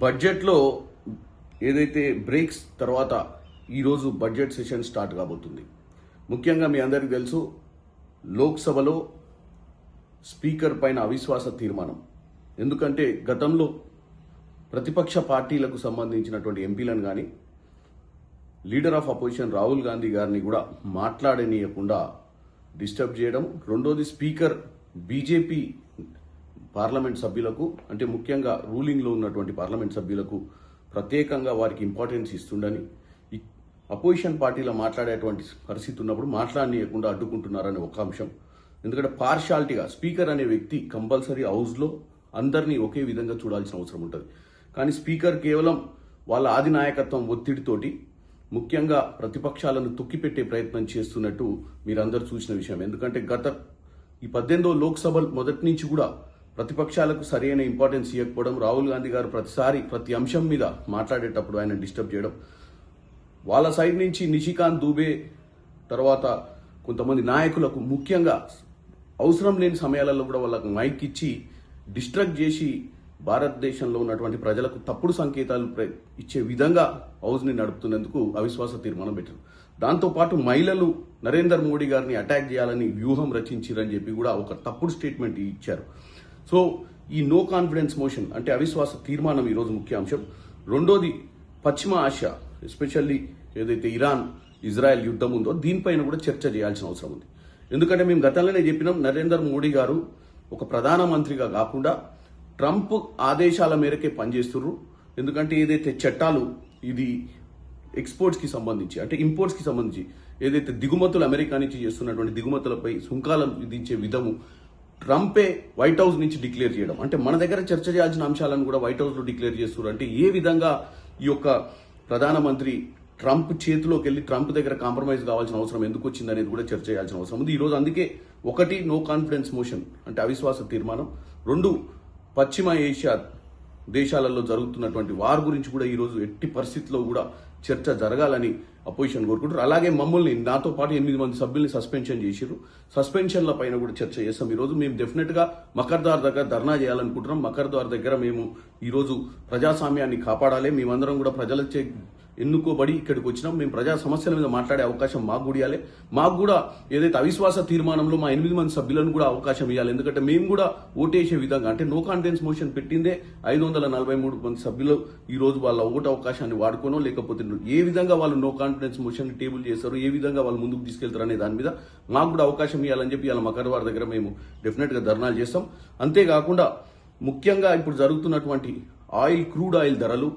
బడ్జెట్లో ఏదైతే బ్రేక్స్ తర్వాత ఈరోజు బడ్జెట్ సెషన్ స్టార్ట్ కాబోతుంది. ముఖ్యంగా మీ అందరికీ తెలుసు, లోక్సభలో స్పీకర్ పైన అవిశ్వాస తీర్మానం. ఎందుకంటే గతంలో ప్రతిపక్ష పార్టీలకు సంబంధించినటువంటి ఎంపీలను కానీ leader of opposition Rahul Gandhi గారిని కూడా మాట్లాడనీయకుండా డిస్టర్బ్ చేయడం. రెండోది, స్పీకర్ బీజేపీ పార్లమెంట్ సభ్యులకు, అంటే ముఖ్యంగా రూలింగ్లో ఉన్నటువంటి పార్లమెంట్ సభ్యులకు ప్రత్యేకంగా వారికి ఇంపార్టెన్స్ ఇస్తుండని, అపోజిషన్ పార్టీలో మాట్లాడేటువంటి పరిస్థితి ఉన్నప్పుడు మాట్లాడనీయకుండా అడ్డుకుంటున్నారనే ఒక అంశం. ఎందుకంటే పార్షాలిటీగా స్పీకర్ అనే వ్యక్తి కంపల్సరీ హౌస్లో అందరినీ ఒకే విధంగా చూడాల్సిన అవసరం ఉంటుంది. కానీ స్పీకర్ కేవలం వాళ్ళ ఆధినాయకత్వం ఒత్తిడితోటి ముఖ్యంగా ప్రతిపక్షాలను తొక్కిపెట్టే ప్రయత్నం చేస్తున్నట్టు మీరందరూ చూసిన విషయం. ఎందుకంటే గత ఈ 18వ లోక్సభ మొదటి నుంచి కూడా ప్రతిపక్షాలకు సరైన ఇంపార్టెన్స్ ఇవ్వకపోవడం, రాహుల్ గాంధీ గారు ప్రతిసారి ప్రతి అంశం మీద మాట్లాడేటప్పుడు ఆయన డిస్టర్బ్ చేయడం, వాళ్ళ సైడ్ నుంచి నిషికాంత్ దూబే తర్వాత కొంతమంది నాయకులకు ముఖ్యంగా అవసరం లేని సమయాలలో కూడా వాళ్ళకు మైక్ ఇచ్చి డిస్ట్రాక్ట్ చేసి భారతదేశంలో ఉన్నటువంటి ప్రజలకు తప్పుడు సంకేతాలు ఇచ్చే విధంగా హౌస్ని నడుపుతున్నందుకు అవిశ్వాస తీర్మానం పెట్టారు. దాంతోపాటు మహిళలు నరేంద్ర మోడీ గారిని అటాక్ చేయాలని వ్యూహం రచించారని చెప్పి కూడా ఒక తప్పుడు స్టేట్మెంట్ ఇచ్చారు. సో ఈ నో కాన్ఫిడెన్స్ మోషన్ అంటే అవిశ్వాస తీర్మానం ఈరోజు ముఖ్య అంశం. రెండోది, పశ్చిమ ఆసియా, ఎస్పెషల్లీ ఏదైతే ఇరాన్ ఇజ్రాయెల్ యుద్ధం ఉందో దీనిపైన కూడా చర్చ చేయాల్సిన అవసరం ఉంది. ఎందుకంటే మేము గతంలోనే చెప్పినాం, నరేంద్ర మోడీ గారు ఒక ప్రధానమంత్రిగా కాకుండా ట్రంప్ ఆదేశాల మేరకే పనిచేస్తున్నారు. ఎందుకంటే ఏదైతే చట్టాలు ఇది ఎక్స్పోర్ట్స్కి సంబంధించి, అంటే ఇంపోర్ట్స్కి సంబంధించి ఏదైతే దిగుమతులు అమెరికా నుంచి చేస్తున్నటువంటి దిగుమతులపై సుంకాలను విధించే విధము ట్రంపే వైట్ హౌస్ నుంచి డిక్లేర్ చేయడం, అంటే మన దగ్గర చర్చ చేయాల్సిన అంశాలను కూడా వైట్ హౌస్లో డిక్లేర్ చేస్తున్నారు. అంటే ఏ విధంగా ఈ యొక్క ప్రధానమంత్రి ట్రంప్ చేతిలోకి వెళ్ళి ట్రంప్ దగ్గర కాంప్రమైజ్ కావాల్సిన అవసరం ఎందుకు వచ్చింది అనేది కూడా చర్చ చేయాల్సిన అవసరం ఉంది. ఈరోజు అందుకే ఒకటి, నో కాన్ఫిడెన్స్ మోషన్ అంటే అవిశ్వాస తీర్మానం. రెండు, పశ్చిమ ఏషియా దేశాలలో జరుగుతున్నటువంటి వార్ గురించి కూడా ఈరోజు ఎట్టి పరిస్థితుల్లో కూడా చర్చ జరగాలని అపోజిషన్ కోరుకుంటారు. అలాగే మమ్మల్ని, నాతో పాటు 8 మంది సభ్యుల్ని సస్పెన్షన్ చేసిరు. సస్పెన్షన్ల పైన కూడా చర్చ చేస్తాం. ఈరోజు మేము డెఫినెట్ గా మకర్దార్ దగ్గర ధర్నా చేయాలనుకుంటున్నాం. మకర్దార్ దగ్గర మేము ఈరోజు ప్రజాస్వామ్యాన్ని కాపాడాలి. మేమందరం కూడా ప్రజలచే ఎన్నుకోబడి ఇక్కడికి వచ్చినాం. మేము ప్రజా సమస్యల మీద మాట్లాడే అవకాశం మాకు కూడా ఇవ్వాలి. మాకు కూడా ఏదైతే అవిశ్వాస తీర్మానంలో మా 8 మంది సభ్యులను కూడా అవకాశం ఇవ్వాలి. ఎందుకంటే మేము కూడా ఓటేసే విధంగా, అంటే నో కాన్ఫిడెన్స్ మోషన్ పెట్టిందే 543 మంది సభ్యులు ఈ రోజు వాళ్ళ ఓటు అవకాశాన్ని వాడుకోనో, లేకపోతే ఏ విధంగా వాళ్ళు నో కాన్ఫిడెన్స్ మోషన్ టేబుల్ చేస్తారు, ఏ విధంగా వాళ్ళు ముందుకు తీసుకెళ్తారు అనే దాని మీద మాకు కూడా అవకాశం ఇవ్వాలని చెప్పి ఇలా మకర్వార్ దగ్గర మేము డెఫినెట్ గా ధర్నాలు చేస్తాం. అంతేకాకుండా ముఖ్యంగా ఇప్పుడు జరుగుతున్నటువంటి క్రూడ్ ఆయిల్ ధరలు,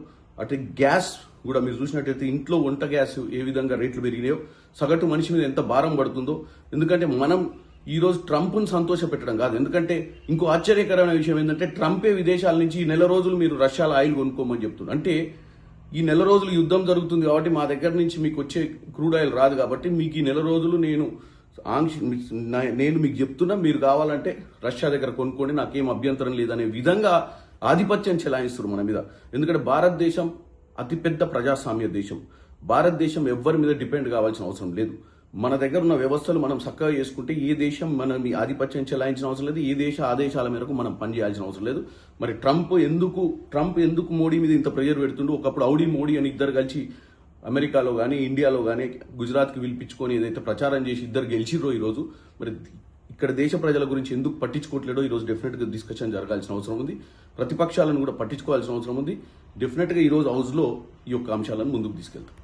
అంటే గ్యాస్ కూడా మీరు చూసినట్టయితే ఇంట్లో వంట గ్యాస్ ఏ విధంగా రేట్లు పెరిగినాయో, సగటు మనిషి మీద ఎంత భారం పడుతుందో. ఎందుకంటే మనం ఈరోజు ట్రంప్ను సంతోష పెట్టడం కాదు. ఎందుకంటే ఇంకో ఆశ్చర్యకరమైన విషయం ఏంటంటే ట్రంపే విదేశాల నుంచి ఈ నెల రోజులు మీరు రష్యాలో ఆయిల్ కొనుక్కోమని చెప్తున్నారు. అంటే ఈ నెల రోజులు యుద్ధం జరుగుతుంది కాబట్టి మా దగ్గర నుంచి మీకు వచ్చే క్రూడ్ ఆయిల్ రాదు కాబట్టి మీకు ఈ నెల రోజులు నేను మీకు చెప్తున్నా, మీరు కావాలంటే రష్యా దగ్గర కొనుక్కోండి, నాకేం అభ్యంతరం లేదనే విధంగా ఆధిపత్యం చెలాయిస్తారు మన మీద. ఎందుకంటే భారతదేశం అతిపెద్ద ప్రజాస్వామ్య దేశం. భారతదేశం ఎవ్వరి మీద డిపెండ్ కావాల్సిన అవసరం లేదు. మన దగ్గర ఉన్న వ్యవస్థలు మనం చక్కగా చేసుకుంటే ఏ దేశం మన ఆధిపత్యం చెలాయించిన అవసరం లేదు, ఏ దేశ ఆదేశాల మేరకు మనం పనిచేయాల్సిన అవసరం లేదు. మరి ట్రంప్ ఎందుకు మోడీ మీద ఇంత ప్రెజర్ పెడుతుండో, ఒకప్పుడు ఔడీ మోడీ అని ఇద్దరు కలిసి అమెరికాలో కానీ ఇండియాలో కానీ గుజరాత్కి పిలిపించుకొని ఏదైతే ప్రచారం చేసి ఇద్దరు గెలిచిర్రో ఈరోజు, మరి ఇక్కడ దేశ ప్రజల గురించి ఎందుకు పట్టించుకోవట్లేడో ఈరోజు డెఫినెట్ గా డిస్కషన్ జరగాల్సిన అవసరం ఉంది. ప్రతిపక్షాలను కూడా పట్టించుకోవాల్సిన అవసరం ఉంది. డెఫినెట్ గా ఈరోజు హౌస్ లో ఈ యొక్క అంశాలను ముందుకు తీసుకెళ్తాం.